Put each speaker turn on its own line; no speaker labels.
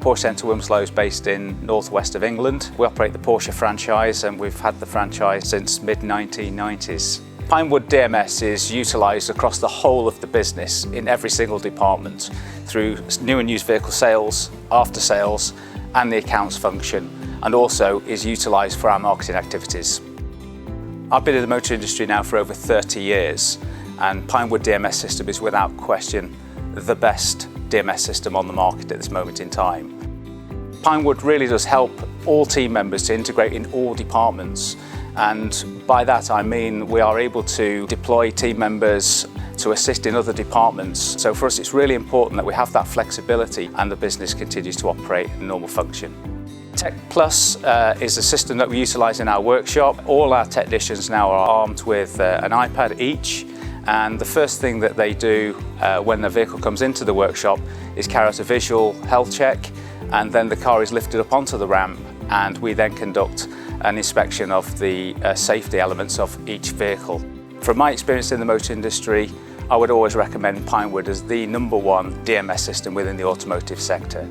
Porsche Centre Wilmslow is based in northwest of England. We operate the Porsche franchise and we've had the franchise since mid-1990s. Pinewood DMS is utilised across the whole of the business in every single department through new and used vehicle sales, after sales and the accounts function, and also is utilised for our marketing activities. I've been in the motor industry now for over 30 years and Pinewood DMS system is without question the best DMS system on the market at this moment in time. Pinewood really does help all team members to integrate in all departments, and by that I mean we are able to deploy team members to assist in other departments. So for us it's really important that we have that flexibility and the business continues to operate in normal function. Tech Plus is a system that we utilise in our workshop. All our technicians now are armed with an iPad each, and the first thing that they do when the vehicle comes into the workshop is carry out a visual health check, and then the car is lifted up onto the ramp and we then conduct an inspection of the safety elements of each vehicle. From my experience in the motor industry, I would always recommend Pinewood as the #1 DMS system within the automotive sector.